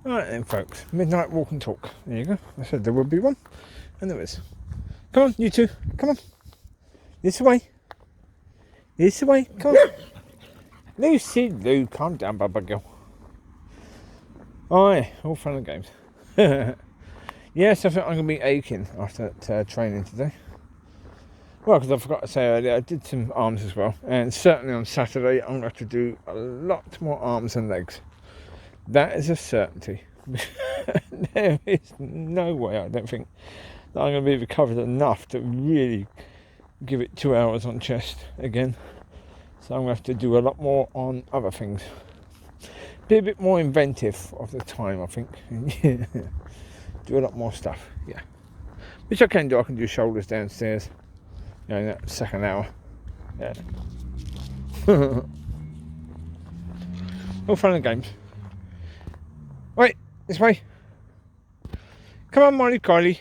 Alright then folks, midnight walk and talk. There you go. I said there would be one, and there is. Come on, you two. Come on. This way. This way. Come on. Lucy Lou, calm down, Bubba girl. Aye, all fun and games. Yes, I think I'm going to be aching after that training today. Well, because I forgot to say earlier, I did some arms as well. And certainly on Saturday, I'm going to have to do a lot more arms and legs. That is a certainty. There is no way, I don't think, that I'm going to be recovered enough to really give it 2 hours on chest again. So I'm going to have to do a lot more on other things. Be a bit more inventive of the time, I think. Do a lot more stuff, yeah. Which I can do. I can do shoulders downstairs, you know, in that second hour. Yeah. All fun and games. Wait, this way. Come on, Mollie Collie.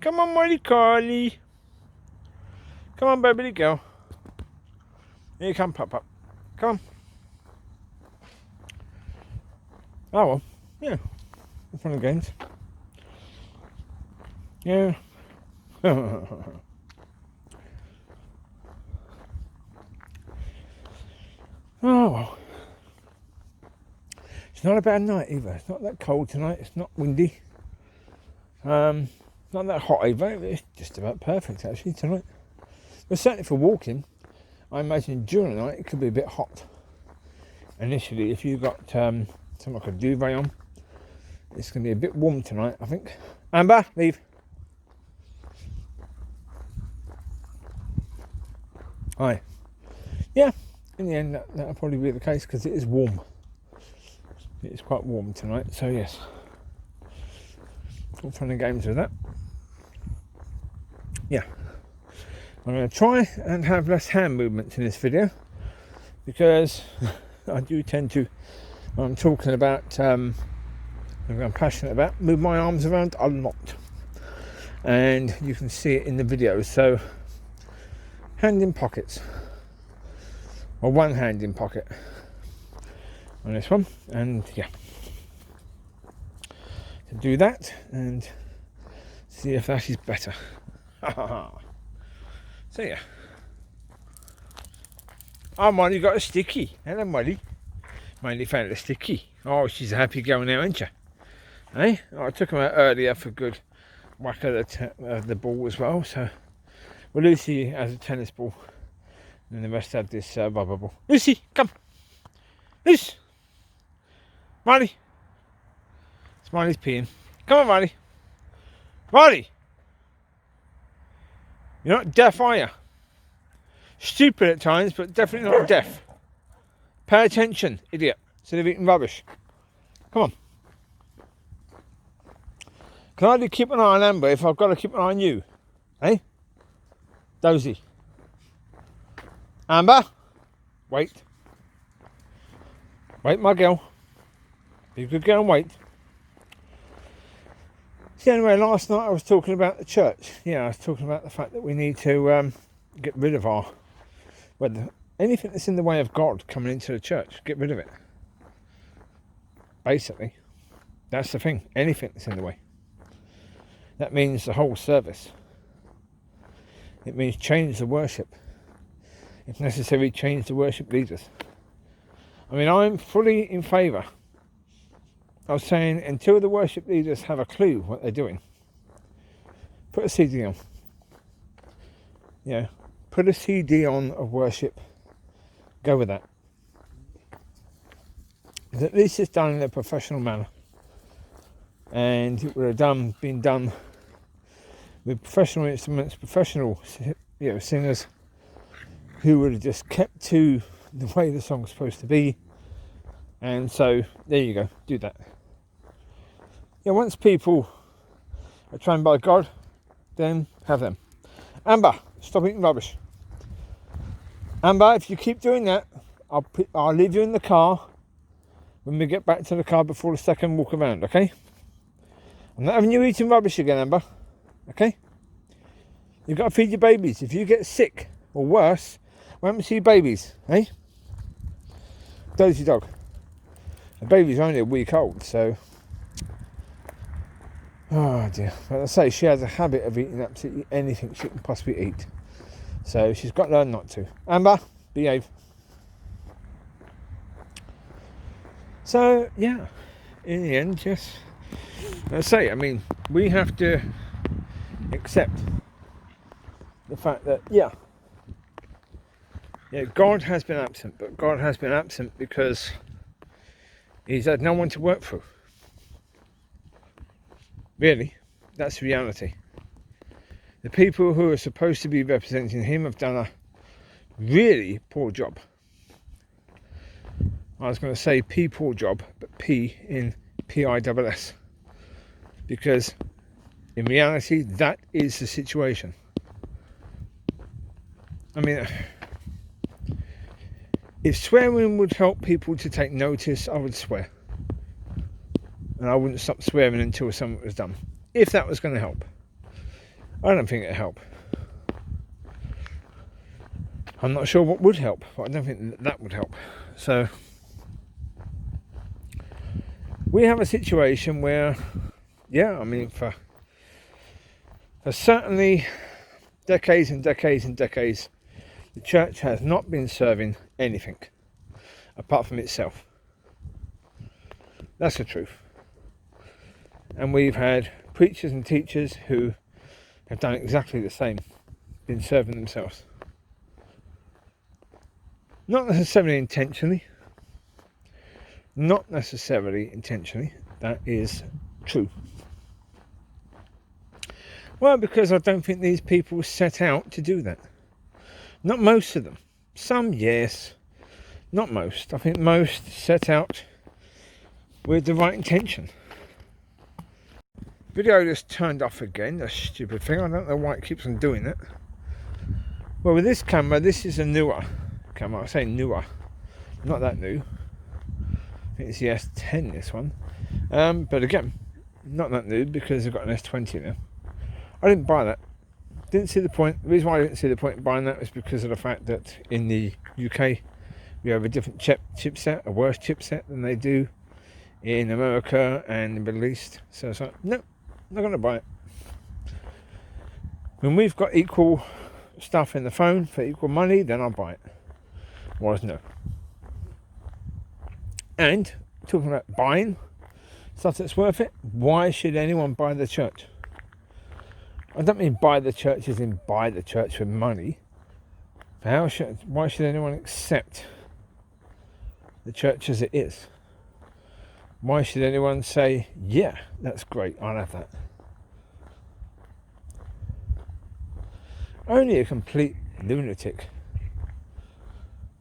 Come on, Mollie Collie. Come on, baby girl. Here you come, Pop. Come on. Oh well, yeah. All fun and games. Yeah. Oh well. It's not a bad night either. It's not that cold tonight. It's not windy. Not that hot either. It's just about perfect actually tonight. But certainly for walking, I imagine during the night it could be a bit hot. Initially, if you've got something like a duvet on, it's going to be a bit warm tonight, I think. Amber, leave. Hi. Yeah, in the end that'll probably be the case because it is warm. It is quite warm tonight, so yes. All fun and games with that. Yeah. I'm going to try and have less hand movements in this video because I do tend to, when I'm talking about something I'm passionate about, move my arms around a lot. And you can see it in the video. So, hand in pockets. Or one hand in pocket on this one. And yeah. To do that and see if that is better. So yeah. Oh, Mollie got a sticky. Hello, Mollie. Mollie found a sticky. Oh, she's a happy girl now, isn't she? Eh? Oh, I took him out earlier for a good whack of the ball as well. So, well, Lucy has a tennis ball, and the rest have this rubber ball. Lucy, come. Lucy. Mollie. Mollie's peeing. Come on, Mollie. Mollie. You're not deaf, are you? Stupid at times, but definitely not deaf. Pay attention, idiot. Instead of eating rubbish. Come on. Can I do keep an eye on Amber if I've got to keep an eye on you? Eh? Dozy. Amber? Wait. Wait, my girl. Be a good girl and wait. So anyway, last night I was talking about the church. Yeah, I was talking about the fact that we need to get rid of anything that's in the way of God coming into the church, get rid of it. Basically, that's the thing. Anything that's in the way. That means the whole service. It means change the worship. If necessary, change the worship leaders. I mean, I'm fully in favour. I was saying, until the worship leaders have a clue what they're doing, put a CD on. Yeah, put a CD on of worship. Go with that. At least it's done in a professional manner, and it would have been done with professional instruments, professional, singers who would have just kept to the way the song's supposed to be. And so there you go. Do that. Yeah, once people are trained by God, then have them. Amber, stop eating rubbish. Amber, if you keep doing that, I'll leave you in the car when we get back to the car before the second walk around, okay? I'm not having you eating rubbish again, Amber. Okay? You've got to feed your babies. If you get sick or worse, what happens to your babies, eh? Dozy dog. The baby's only a week old, so Oh dear. But I say she has a habit of eating absolutely anything she can possibly eat. So she's got to learn not to. Amber, behave. So yeah, in the end, just I say, I mean, we have to accept the fact that yeah, God has been absent, but God has been absent because He's had no one to work through. Really, that's reality. The people who are supposed to be representing Him have done a really poor job. I was going to say poor job, but P in PISS. Because in reality, that is the situation. I mean, if swearing would help people to take notice, I would swear. And I wouldn't stop swearing until something was done. If that was going to help. I don't think it'd help. I'm not sure what would help, but I don't think that would help. So, we have a situation where, yeah, I mean, for certainly decades and decades and decades, the church has not been serving anything apart from itself. That's the truth. And we've had preachers and teachers who have done exactly the same, been serving themselves. Not necessarily intentionally. Not necessarily intentionally. That is true. Well, because I don't think these people set out to do that. Not most of them. Some, yes. Not most. I think most set out with the right intention. Video just turned off again. That stupid thing. I don't know why it keeps on doing it. Well, with this camera, this is a newer camera. I say newer. Not that new. I think it's the S10, this one. But again, not that new because I've got an S20 now. I didn't buy that. Didn't see the point. The reason why I didn't see the point in buying that was because of the fact that in the UK we have a different chipset, a worse chipset than they do in America and the Middle East. So it's like, no, I'm not going to buy it. When we've got equal stuff in the phone for equal money, then I'll buy it. Otherwise, no. And talking about buying stuff that's worth it, why should anyone buy the church? I don't mean buy the church as in buy the church with money. Why should anyone accept the church as it is? Why should anyone say, yeah, that's great, I'll have that? Only a complete lunatic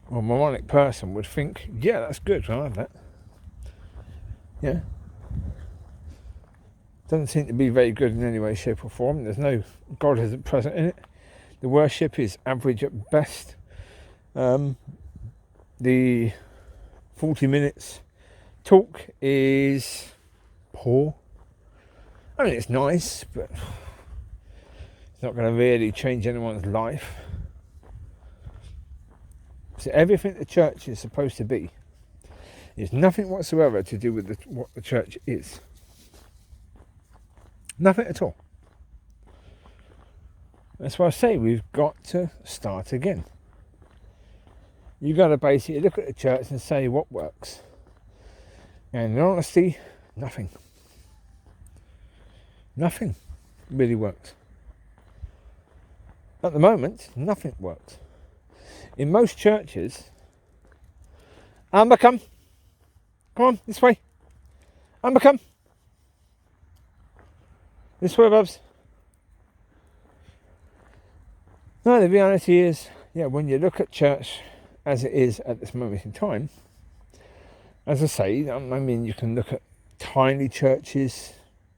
or moronic person would think, yeah, that's good, I'll have that. Yeah. Doesn't seem to be very good in any way, shape or form. There's no, God isn't present in it. The worship is average at best. The 40 minutes talk is poor. I mean, it's nice, but it's not going to really change anyone's life. So everything the church is supposed to be is nothing whatsoever to do with what the church is. Nothing at all. That's why I say we've got to start again. You've got to basically look at the church and say what works. And in honesty, nothing. Nothing really works. At the moment, nothing works. In most churches, Amber, come. Come on, this way. Amber, come. This way, Bubs. No, the reality is, yeah, when you look at church as it is at this moment in time, as I say, I mean, you can look at tiny churches,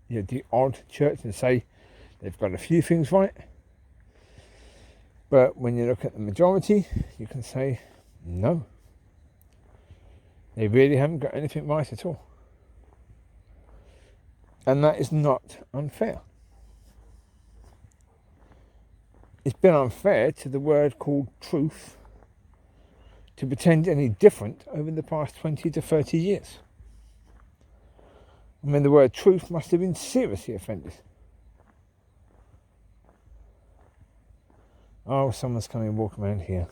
the odd church, and say they've got a few things right. But when you look at the majority, you can say, no. They really haven't got anything right at all. And that is not unfair. It's been unfair to the word called truth to pretend any different over the past 20 to 30 years. I mean, the word truth must have been seriously offended. Oh, someone's coming walking around here.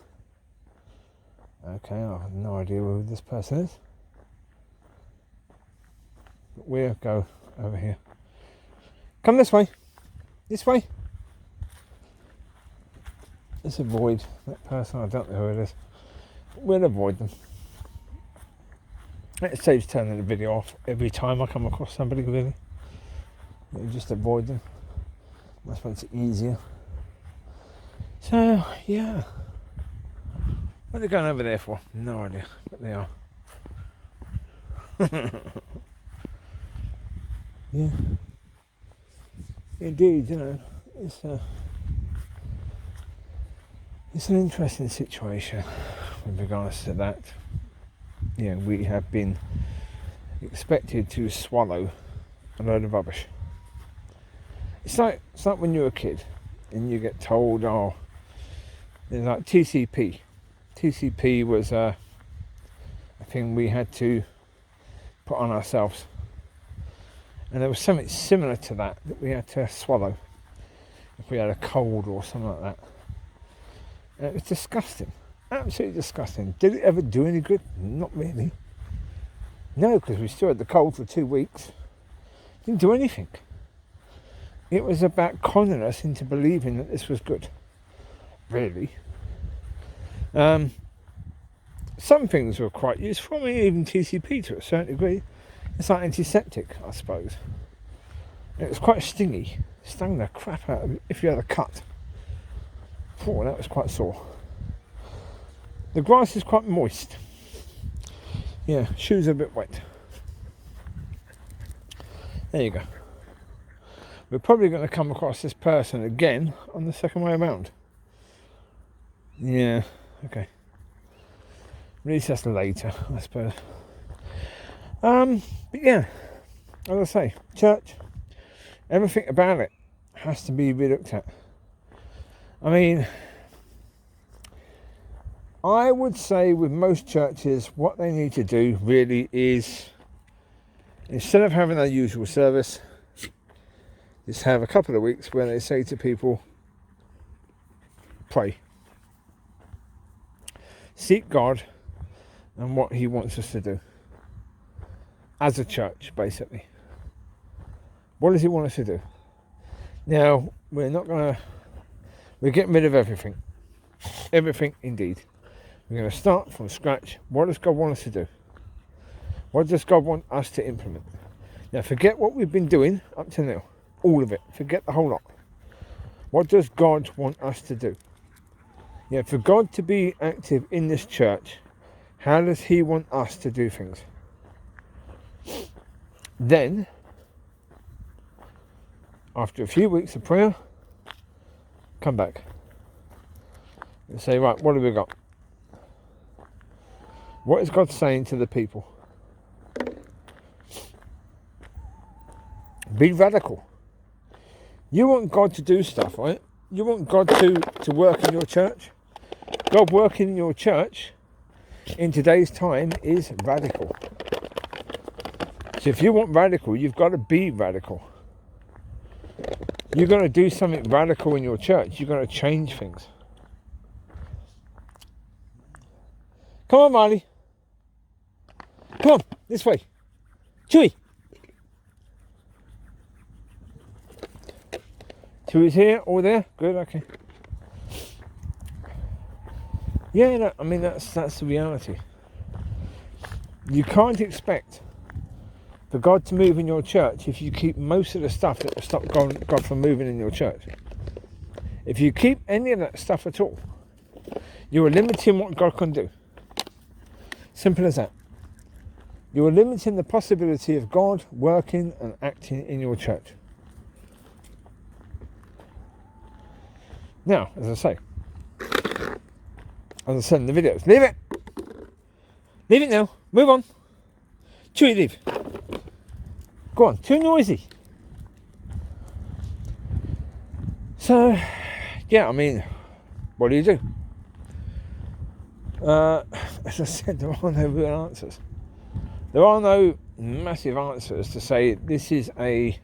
Okay, I have no idea who this person is. But we'll go over here. Come this way. This way. Let's avoid that person. I don't know who it is. We'll avoid them. It saves turning the video off every time I come across somebody, really. You just avoid them. That makes it easier. So, yeah. What are they going over there for? No idea, but they are. Yeah. Indeed, you know, it's an interesting situation with regards to that. Yeah, we have been expected to swallow a load of rubbish. It's like when you're a kid and you get told, oh, there's like TCP. TCP was a thing we had to put on ourselves. And there was something similar to that we had to swallow if we had a cold or something like that. And it was disgusting. Absolutely disgusting. Did it ever do any good? Not really. No, because we still had the cold for 2 weeks. Didn't do anything. It was about conning us into believing that this was good. Really. Some things were quite useful. I mean, even TCP to a certain degree. It's like antiseptic, I suppose. It was quite stingy. Stung the crap out of it if you had a cut. Oh, that was quite sore. The grass is quite moist. Yeah, shoes are a bit wet. There you go. We're probably going to come across this person again on the second way around. Yeah, okay. At least that's later, I suppose. But yeah, as I say, church, everything about it has to be relooked at. I mean, I would say with most churches, what they need to do really is, instead of having their usual service, just have a couple of weeks where they say to people, pray. Seek God and what He wants us to do. As a church, basically. What does He want us to do? Now, we're getting rid of everything. Everything indeed. We're going to start from scratch. What does God want us to do? What does God want us to implement? Now, forget what we've been doing up to now. All of it. Forget the whole lot. What does God want us to do? Yeah, for God to be active in this church, how does He want us to do things? Then, after a few weeks of prayer, come back and say, right, what have we got? What is God saying to the people? Be radical. You want God to do stuff, right? You want God to work in your church? God working in your church in today's time is radical. So if you want radical, you've got to be radical. You're going to do something radical in your church. You're going to change things. Come on, Mollie. Come on, this way. Chewie. Chewie's here, all there. Good, okay. Yeah, no, I mean, that's the reality. You can't expect for God to move in your church if you keep most of the stuff that will stop God from moving in your church. If you keep any of that stuff at all, you are limiting what God can do. Simple as that. You are limiting the possibility of God working and acting in your church. Now, as I said in the videos, leave it. Leave it now. Move on. Chewie, leave. Go on. Too noisy. So, yeah, I mean, what do you do? As I said, there are no real answers. There are no massive answers to say this is an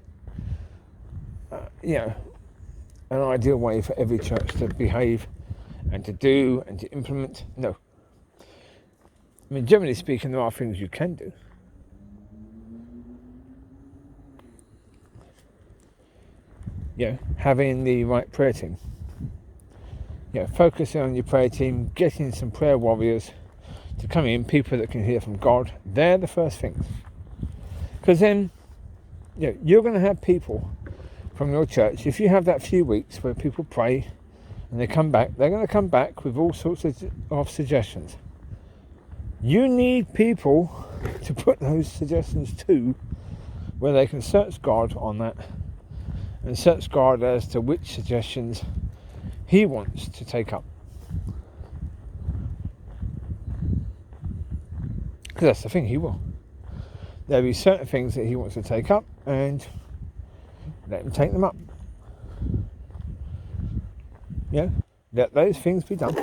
ideal way for every church to behave and to do and to implement. No. I mean, generally speaking, there are things you can do. Having the right prayer team. Focusing on your prayer team, getting some prayer warriors to come in, people that can hear from God. They're the first things. Because then, you're going to have people from your church. If you have that few weeks where people pray and they come back, they're going to come back with all sorts of suggestions. You need people to put those suggestions to, where they can search God on that and search God as to which suggestions He wants to take up. Because that's the thing, He will. There'll be certain things that He wants to take up, and let Him take them up. Let those things be done.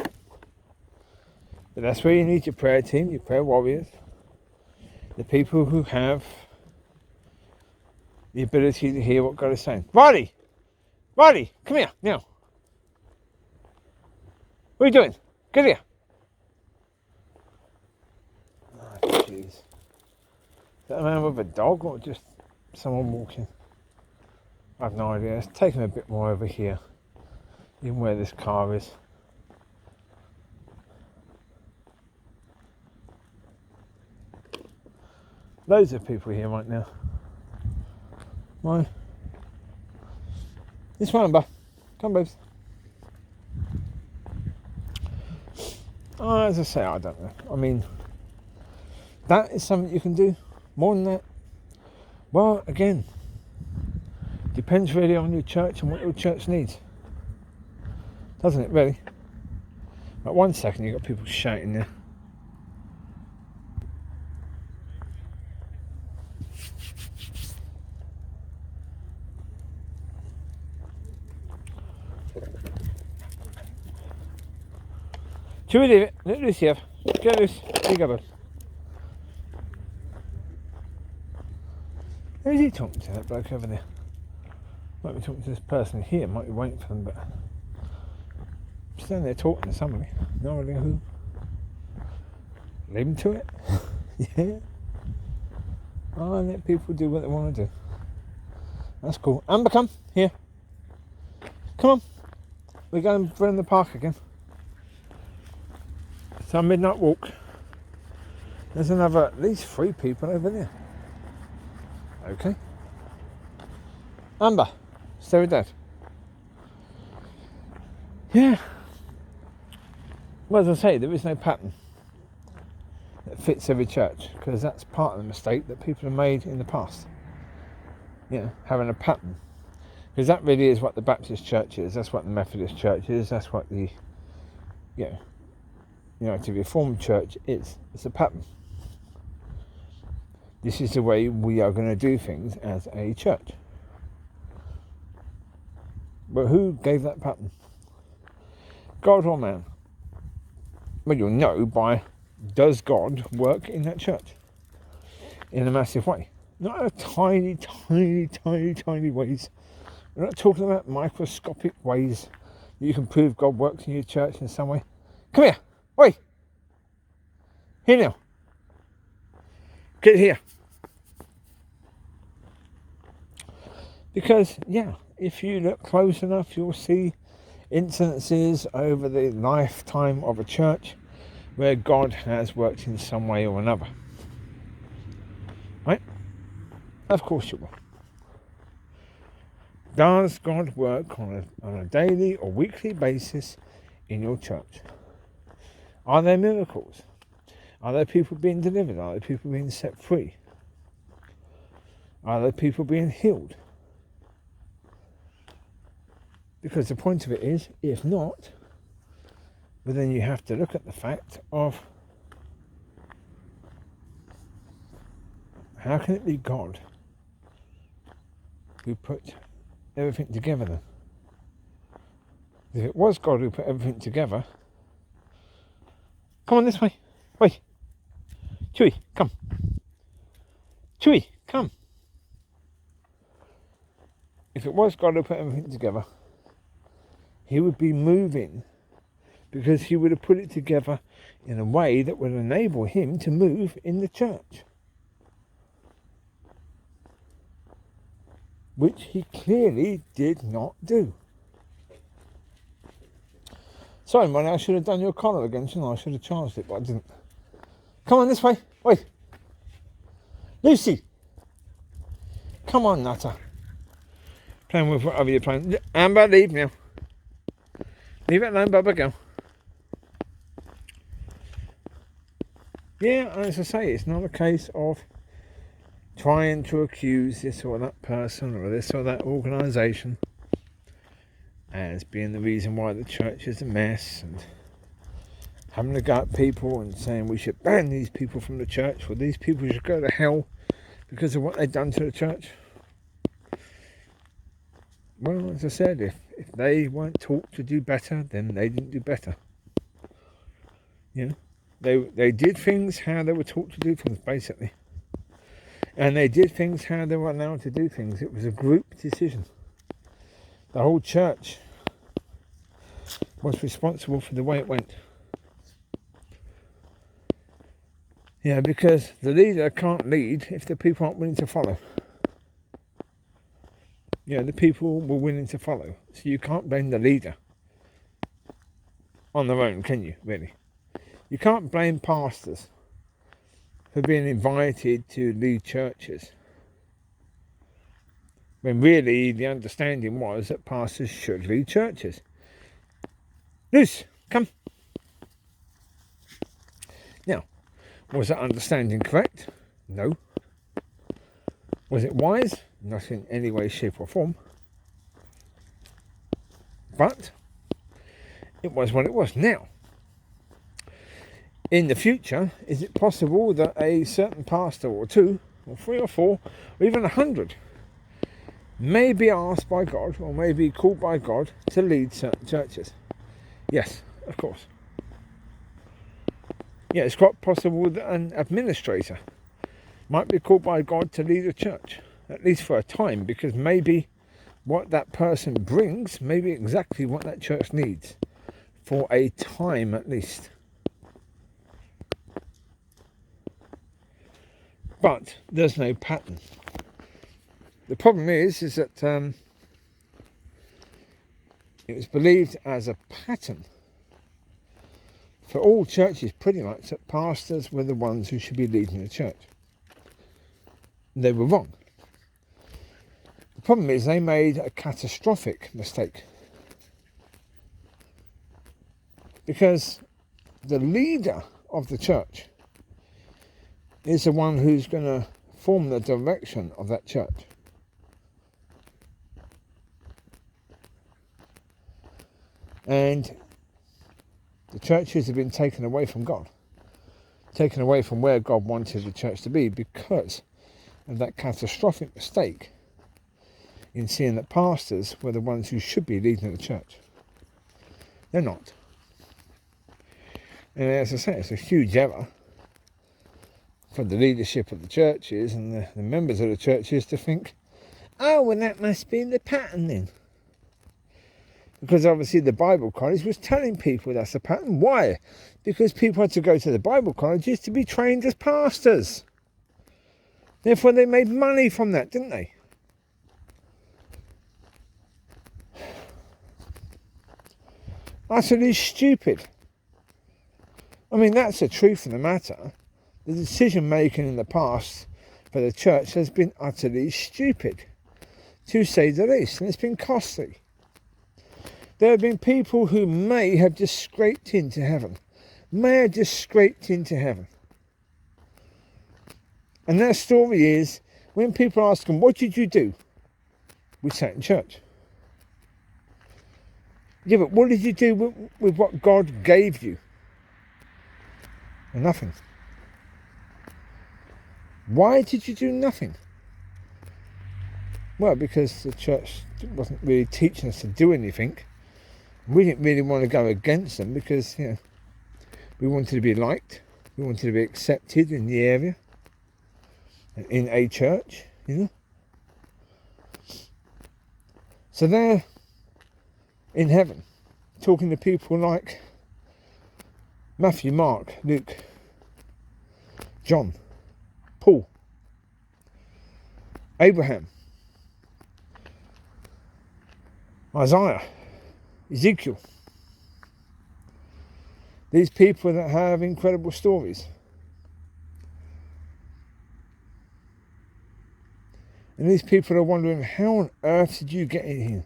But that's where you need your prayer team, your prayer warriors, the people who have the ability to hear what God is saying. Riley, come here now. What are you doing? Get here. Oh, jeez. Is that a man with a dog or just someone walking? I have no idea. Let's take him a bit more over here, even where this car is. Loads of people here right now. Right. This one, Amber. Come, babes. As I say, I don't know. I mean, that is something you can do. More than that, well, again, depends really on your church and what your church needs. Doesn't it, really? But 1 second, you've got people shouting there. Chewie, leave it. Let loose here. Get loose. There you go, bud. Who's he talking to, that bloke over there? Might be talking to this person here. Might be waiting for them, but I'm standing there talking to somebody. No idea who. Leave them to it. Yeah. I let people do what they want to do. That's cool. Amber, come here. Come on. We're going around the park again. It's our midnight walk. There's another, at least 3 people over there. Okay. Amber, stay with Dad. Yeah. Well, as I say, there is no pattern that fits every church, because that's part of the mistake that people have made in the past. Having a pattern. Because that really is what the Baptist church is, that's what the Methodist church is, that's what the United Reformed church is. It's a pattern. This is the way we are going to do things as a church. But who gave that pattern? God or man? Well, you'll know by, does God work in that church? In a massive way. Not in a tiny, tiny, tiny, tiny ways. We're not talking about microscopic ways that you can prove God works in your church in some way. Come here. Oi. Here now. Get here. Because, if you look close enough, you'll see incidences over the lifetime of a church where God has worked in some way or another. Right? Of course you will. Does God work on a daily or weekly basis in your church? Are there miracles? Are there people being delivered? Are there people being set free? Are there people being healed? Because the point of it is, if not, well, then you have to look at the fact of, how can it be God who put everything together then? If it was God who put everything together, come on this way. Wait. Chewie, come. Chewie, come. If it was God who put everything together, he would be moving, because he would have put it together in a way that would enable him to move in the church, which he clearly did not do. Sorry, Mollie, I should have done your collar again, shouldn't I? I should have charged it, but I didn't. Come on, this way. Wait. Lucy. Come on, Nutter. Playing with whatever you're playing. Amber, leave now. Leave it alone, Bubba, go. Yeah, as I say, it's not a case of trying to accuse this or that person or this or that organisation as being the reason why the church is a mess, and having to go at people and saying we should ban these people from the church, or these people should go to hell because of what they've done to the church. Well, as I said, if they weren't taught to do better, then they didn't do better. You know, they did things how they were taught to do things, basically. And they did things how they were allowed to do things. It was a group decision. The whole church was responsible for the way it went. Yeah, because the leader can't lead if the people aren't willing to follow. Yeah, the people were willing to follow. So you can't blame the leader on their own, can you, really? You can't blame pastors for being invited to lead churches, when really the understanding was that pastors should lead churches. Luce, come. Now, was that understanding correct? No. Was it wise? Not in any way, shape or form. But it was what it was. Now, in the future, is it possible that a certain pastor or two, or 3 or 4, or even 100 may be asked by God, or may be called by God to lead certain churches? Yes, of course. Yeah, it's quite possible that an administrator might be called by God to lead a church, at least for a time, because maybe what that person brings may be exactly what that church needs, for a time at least. But there's no pattern. The problem is that it was believed as a pattern for all churches, pretty much, that pastors were the ones who should be leading the church. They were wrong. The problem is they made a catastrophic mistake, because the leader of the church is the one who's going to form the direction of that church. And the churches have been taken away from God, taken away from where God wanted the church to be, because of that catastrophic mistake in seeing that pastors were the ones who should be leading the church. They're not. And as I say, it's a huge error for the leadership of the churches and the members of the churches to think, oh, well, that must be the pattern then. Because obviously the Bible college was telling people that's the pattern. Why? Because people had to go to the Bible colleges to be trained as pastors. Therefore they made money from that, didn't they? Utterly stupid. I mean, that's the truth of the matter. The decision making in the past for the church has been utterly stupid, to say the least, and it's been costly. There have been people who may have just scraped into heaven. And their story is, when people ask them, what did you do? We sat in church. Yeah, but what did you do with what God gave you? Nothing. Why did you do nothing? Well, because the church wasn't really teaching us to do anything. We didn't really want to go against them because, you know, we wanted to be liked. We wanted to be accepted in the area. in a church, you know. So they're in heaven, talking to people like Matthew, Mark, Luke, John, Paul, Abraham, Isaiah, Ezekiel. These people that have incredible stories. And these people are wondering, how on earth did you get in here?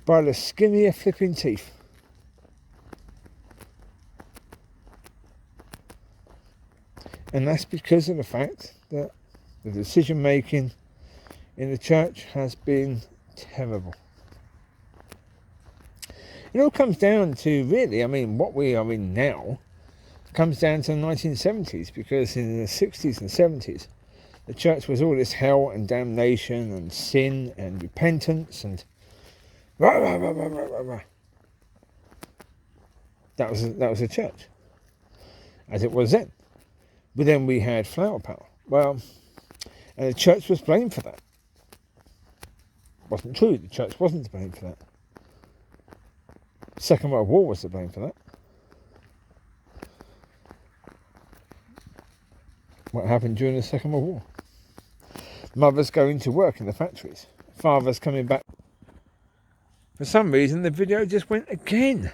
By the skin of your flipping teeth. And that's because of the fact that the decision making in the church has been terrible. It all comes down to, really, I mean, what we are in now comes down to the 1970s, because in the 60s and 70s, the church was all this hell and damnation and sin and repentance and rah, rah, rah, rah, rah, rah. That was the church, as it was then. But then we had flower power. Well, and the church was blamed for that. Wasn't true. The church wasn't to blame for that. Second World War was to blame for that. What happened during the Second World War? Mothers going to work in the factories. Fathers coming back. For some reason, the video just went again.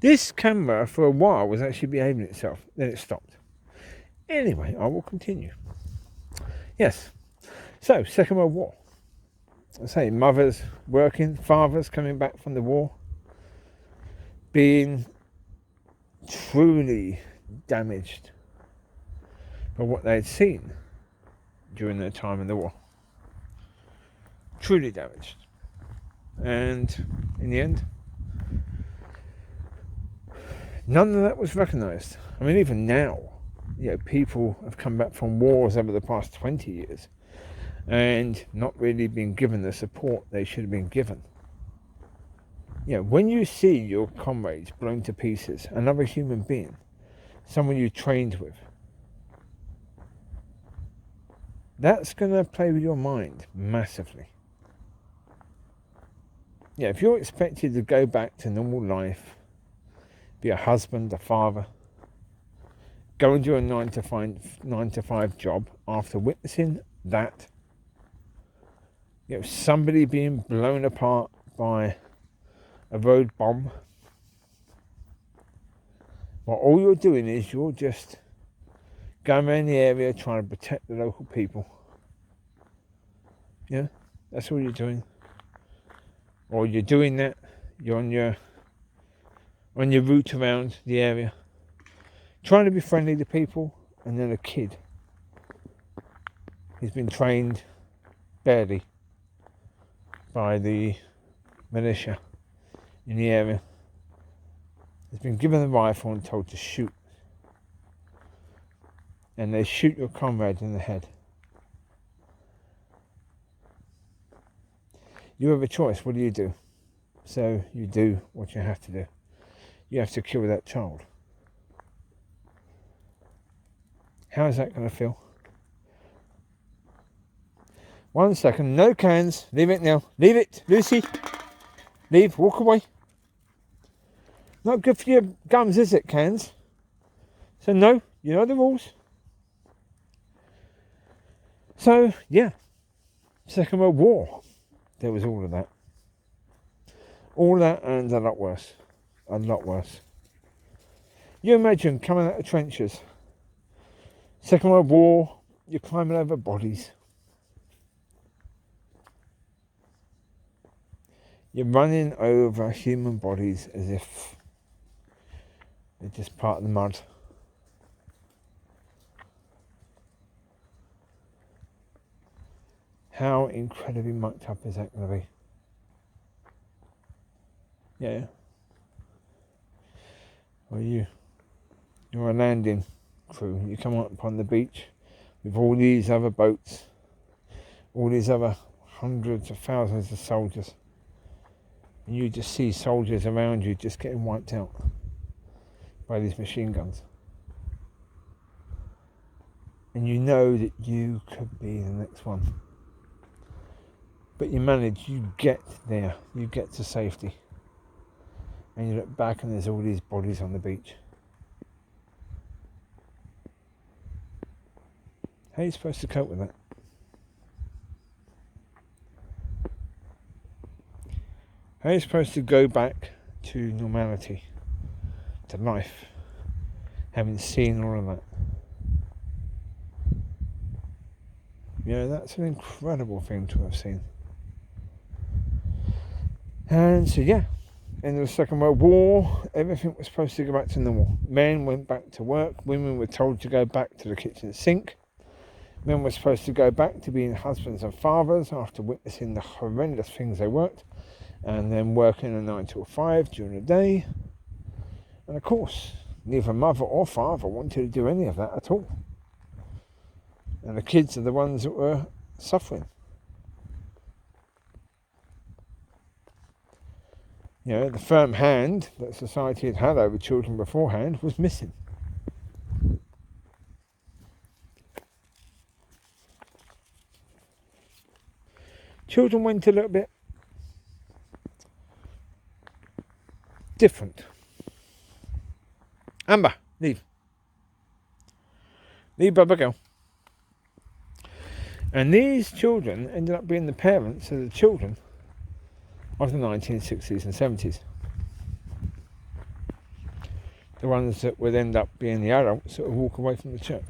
This camera, for a while, was actually behaving itself. Then it stopped. Anyway, I will continue. Yes. So, Second World War. I say, mothers working, fathers coming back from the war, being truly damaged by what they had seen during their time in the war. Truly damaged. And in the end, none of that was recognised. I mean, even now, you know, people have come back from wars over the past 20 years and not really been given the support they should have been given. You know, when you see your comrades blown to pieces, another human being, someone you trained with, that's going to play with your mind massively. Yeah, if you're expected to go back to normal life, be a husband, a father, go and do a 9 to 5 job after witnessing that, you know, somebody being blown apart by a road bomb, well, all you're doing is you're just going around the area trying to protect the local people. Yeah, that's all you're doing. Or you're doing that, you're on your route around the area, trying to be friendly to people, and then a kid who's been trained barely by the militia in the area has been given a rifle and told to shoot, and they shoot your comrade in the head. You have a choice. What do? So you do what you have to do. You have to kill that child. How is that going to feel? 1 second. No cans. Leave it now. Leave it, Lucy. Leave. Walk away. Not good for your gums, is it, cans? So no. You know the rules. So, yeah. Second World War. There was all of that. All that and a lot worse. A lot worse. You imagine coming out of trenches. Second World War, you're climbing over bodies. You're running over human bodies as if they're just part of the mud. How incredibly mucked up is that going to be? Yeah. Well, you're a landing crew. You come up upon the beach with all these other boats, all these other hundreds of thousands of soldiers, and you just see soldiers around you just getting wiped out by these machine guns. and you know that you could be the next one. But you manage, you get there, you get to safety. And you look back and there's all these bodies on the beach. How are you supposed to cope with that? How are you supposed to go back to normality, to life, having seen all of that? That's an incredible thing to have seen. And so, in the Second World War, everything was supposed to go back to normal. Men went back to work, women were told to go back to the kitchen sink. Men were supposed to go back to being husbands and fathers after witnessing the horrendous things they worked, and then working a 9 till 5 during the day. And of course, neither mother or father wanted to do any of that at all. And the kids are the ones that were suffering. The firm hand that society had had over children beforehand was missing. Children went a little bit different. Amber, leave. Leave Bubba girl. And these children ended up being the parents of the children of the 1960s and 70s. The ones that would end up being the adults that would walk away from the church.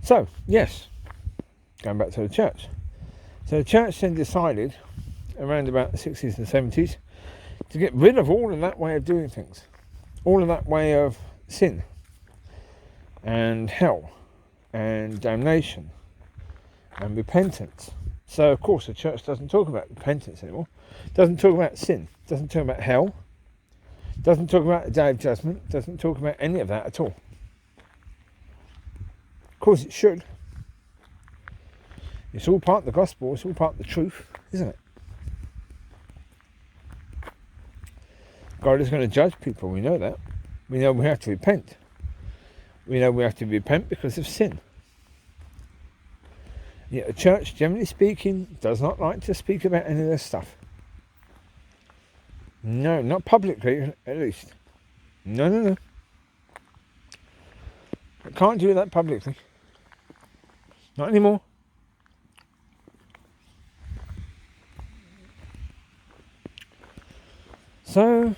So, yes, going back to the church. So the church then decided, around about the 60s and 70s, to get rid of all of that way of doing things. All of that way of sin and hell and damnation and repentance. So, of course, the church doesn't talk about repentance anymore. Doesn't talk about sin. Doesn't talk about hell. Doesn't talk about the day of judgment. Doesn't talk about any of that at all. Of course it should. It's all part of the gospel. It's all part of the truth, isn't it? God is going to judge people. We know that. We know we have to repent. We know we have to repent because of sin. Yet the church, generally speaking, does not like to speak about any of this stuff. No, not publicly, at least. No. I can't do that publicly. Not anymore. So,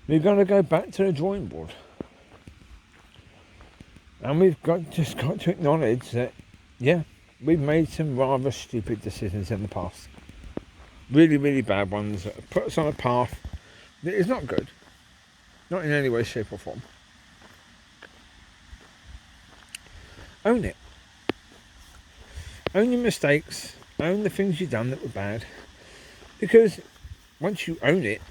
we're going to go back to the drawing board. And we've just got to acknowledge that, we've made some rather stupid decisions in the past. Really, really bad ones that have put us on a path that is not good. Not in any way, shape or form. Own it. Own your mistakes. Own the things you've done that were bad. Because once you own it,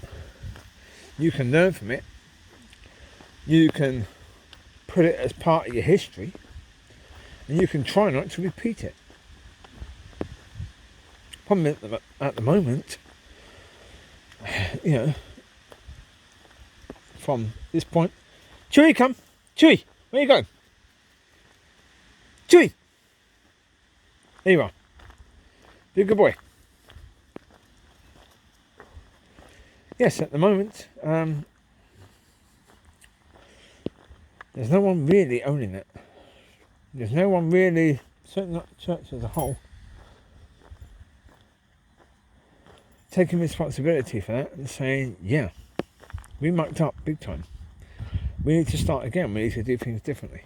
you can learn from it. You can put it as part of your history. And you can try not to repeat it. Problem at the moment, from this point, Chewie, come. Chewie, where you going? Chewie! There you are. Be a good boy. Yes, at the moment, there's no one really owning it. There's no one really, certainly not the church as a whole, taking responsibility for that and saying, we mucked up big time. We need to start again. We need to do things differently.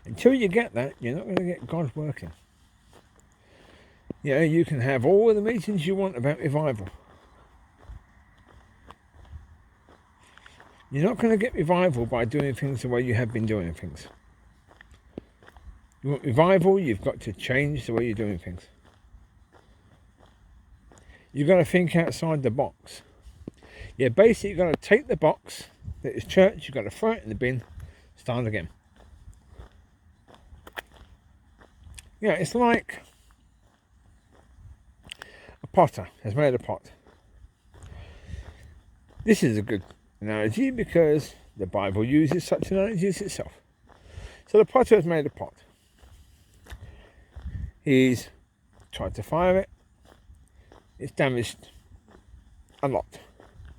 Until you get that, you're not going to get God working. You can have all of the meetings you want about revival. You're not going to get revival by doing things the way you have been doing things. You want revival, you've got to change the way you're doing things. You've got to think outside the box. Basically you've got to take the box that is church, you've got to throw it in the bin, start again. It's like a potter has made a pot. This is a good analogy because the Bible uses such analogies itself. So the potter has made a pot. He's tried to fire it. It's damaged a lot.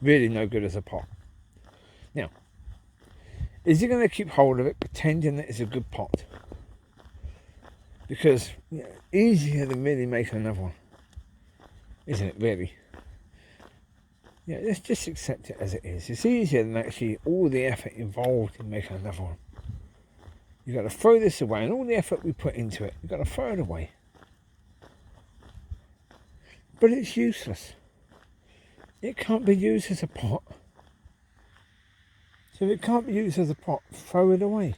Really no good as a pot. Now, is he going to keep hold of it, pretending that it's a good pot? Because easier than really making another one, isn't it, really? Yeah, let's just accept it as it is. It's easier than actually all the effort involved in making another one. You've got to throw this away, and all the effort we put into it, you've got to throw it away. But it's useless. It can't be used as a pot. So if it can't be used as a pot, throw it away.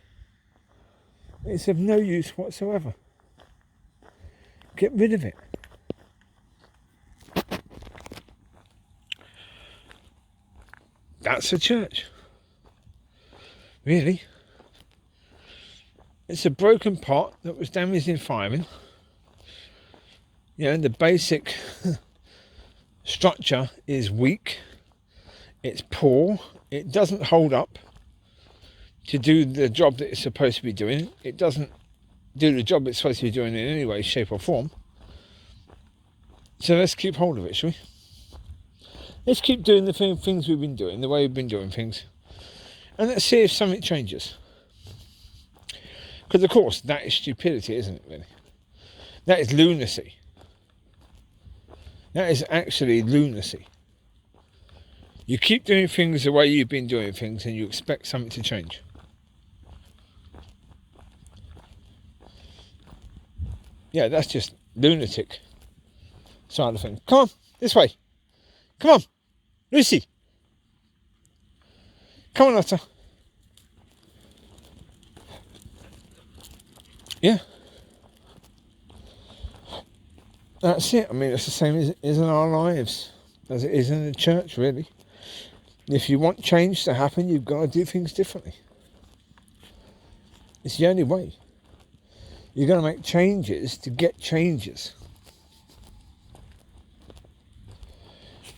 It's of no use whatsoever. Get rid of it. That's a church. Really. It's a broken pot that was damaged in firing. The basic structure is weak. It's poor. It doesn't hold up to do the job that it's supposed to be doing. It doesn't do the job it's supposed to be doing in any way, shape or form. So let's keep hold of it, shall we? Let's keep doing the things we've been doing, the way we've been doing things. And let's see if something changes. Because of course, that is stupidity, isn't it, really? That is lunacy. That is actually lunacy. You keep doing things the way you've been doing things and you expect something to change. Yeah, that's just lunatic side of things. Come on, this way. Come on, Lucy. Come on, Otter. Yeah. That's it. I mean, it's the same as in our lives, as it is in the church, really. If you want change to happen, you've got to do things differently. It's the only way. You're going to make changes to get changes.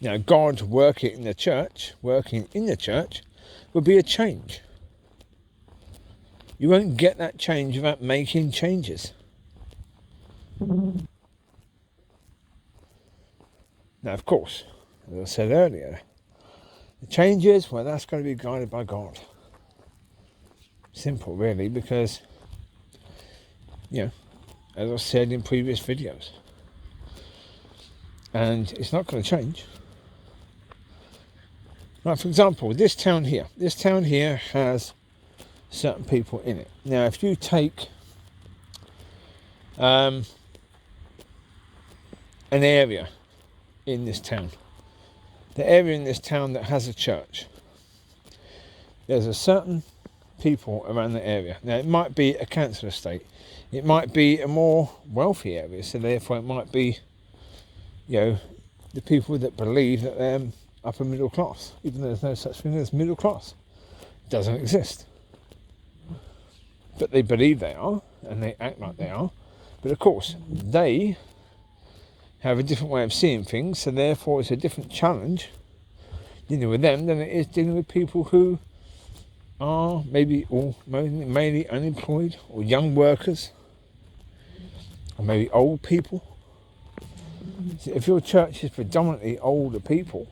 Now, God working in the church, would be a change. You won't get that change without making changes. Now, of course, as I said earlier, the changes, well, that's going to be guided by God. Simple, really, because, as I said in previous videos, and it's not going to change. Right, for example, this town here has certain people in it. Now, if you take an area in this town, the area in this town that has a church, there's a certain people around the area. Now, it might be a council estate, it might be a more wealthy area, so therefore it might be, the people that believe that they're upper middle class, even though there's no such thing as middle class. It doesn't exist. But they believe they are, and they act like they are. But of course, they have a different way of seeing things, so therefore it's a different challenge dealing with them than it is dealing with people who are maybe mainly unemployed, or young workers, or maybe old people. So if your church is predominantly older people,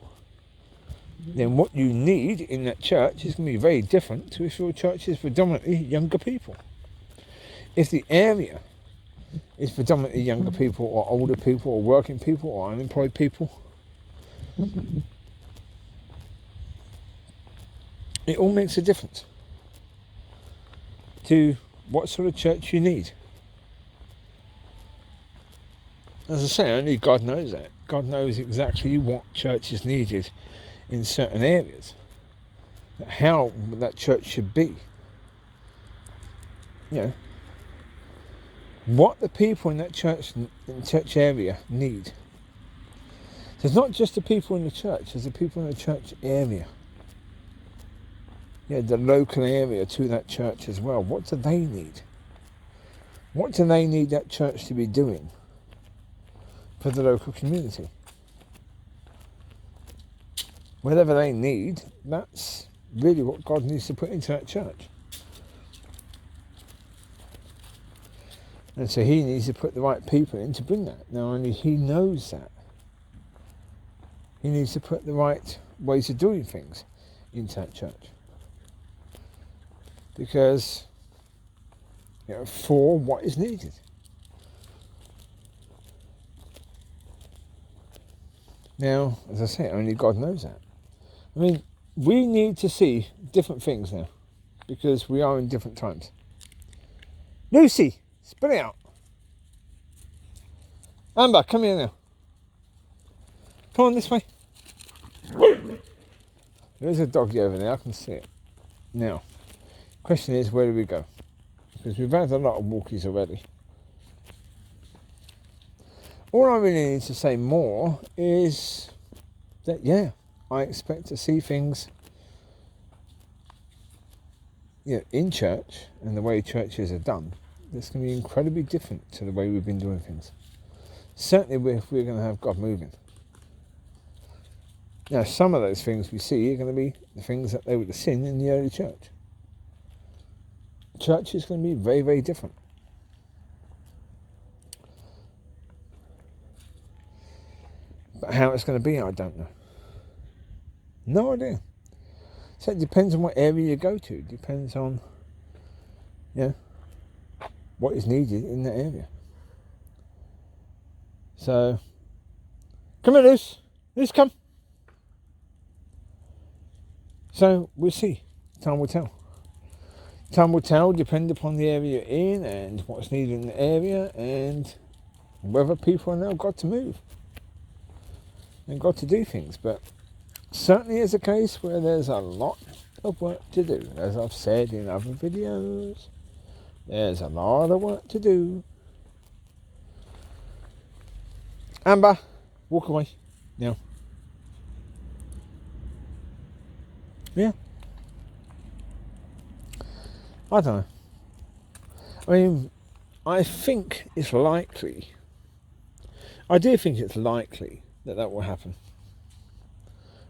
then what you need in that church is going to be very different to if your church is predominantly younger people. If the area is predominantly younger people or older people or working people or unemployed people, it all makes a difference to what sort of church you need. As I say, only God knows that. God knows exactly what church is needed in certain areas, how that church should be. What the people in that church area need. So it's not just the people in the church, it's the people in the church area. The local area to that church as well. What do they need? What do they need that church to be doing for the local community? whatever they need, that's really what God needs to put into that church. And so he needs to put the right people in to bring that. Now only he knows that. He needs to put the right ways of doing things into that church. Because, for what is needed. Now, as I say, only God knows that. I mean, we need to see different things now. Because we are in different times. Lucy, spit it out. Amber, come here now. Come on this way. There's a doggy over there, I can see it. Now, question is, where do we go? Because we've had a lot of walkies already. All I really need to say more is that, I expect to see things in church and the way churches are done. That's going to be incredibly different to the way we've been doing things. Certainly if we're going to have God moving. Now, some of those things we see are going to be the things that they would have seen in the early church. Church is going to be very, very different. But how it's going to be, I don't know. No idea. So it depends on what area you go to. It depends on, what is needed in that area. So, come here, Liz. Liz, come. So, we'll see. Time will tell. Time will tell, depending upon the area you're in and what's needed in the area and whether people are now got to move and got to do things. But certainly is a case where there's a lot of work to do. As I've said in other videos, there's a lot of work to do. Amber, walk away now. Yeah. I don't know. I mean, I think it's likely. I do think it's likely that will happen.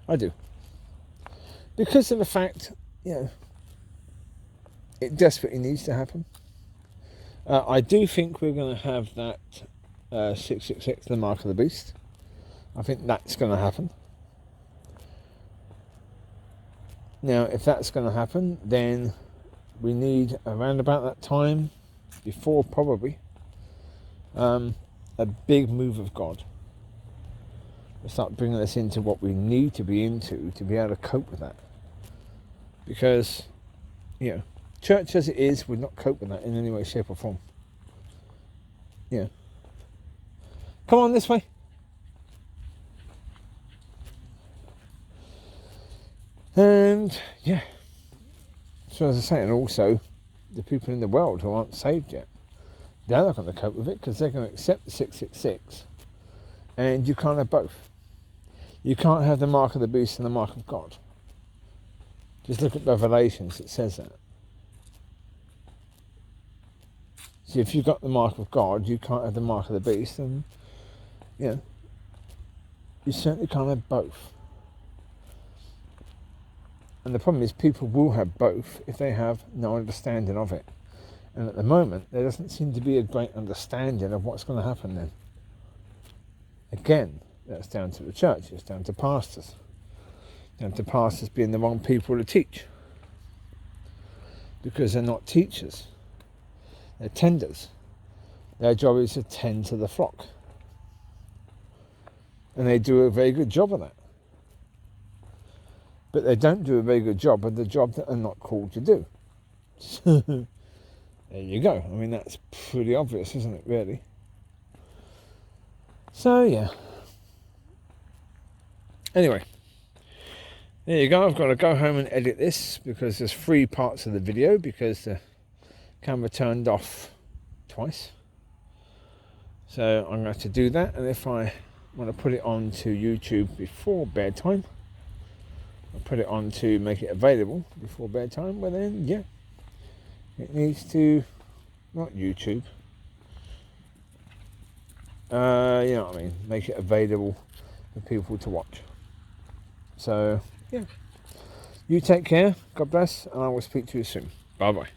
I do. Because of the fact, it desperately needs to happen. I do think we're going to have that 666, the mark of the beast. I think that's going to happen. Now, if that's going to happen, then we need around about that time, before probably, a big move of God. We'll start bringing us into what we need to be into to be able to cope with that. Because, church as it is would not cope with that in any way, shape or form. Come on this way. And, so as I say, and also the people in the world who aren't saved yet, they're not going to cope with it because they're going to accept the 666, and you can't have both. You can't have the mark of the beast and the mark of God. Just look at Revelations, it says that. So if you've got the mark of God, you can't have the mark of the beast, and you certainly can't have both. And the problem is people will have both if they have no understanding of it. And at the moment, there doesn't seem to be a great understanding of what's going to happen then. Again, that's down to the church, it's down to pastors. Down to pastors being the wrong people to teach. Because they're not teachers. They're tenders. Their job is to tend to the flock. And they do a very good job of that. But they don't do a very good job of the job that they're not called to do. So, there you go. I mean, that's pretty obvious, isn't it, really? So, Anyway, there you go. I've got to go home and edit this because there's 3 parts of the video because the camera turned off twice. So, I'm going to have to do that. And if I want to put it onto YouTube before bedtime, I'll put it on to make it available before bedtime, well then, it needs to, not YouTube, you know what I mean, make it available for people to watch. So, yeah. You take care. God bless. And I will speak to you soon. Bye-bye.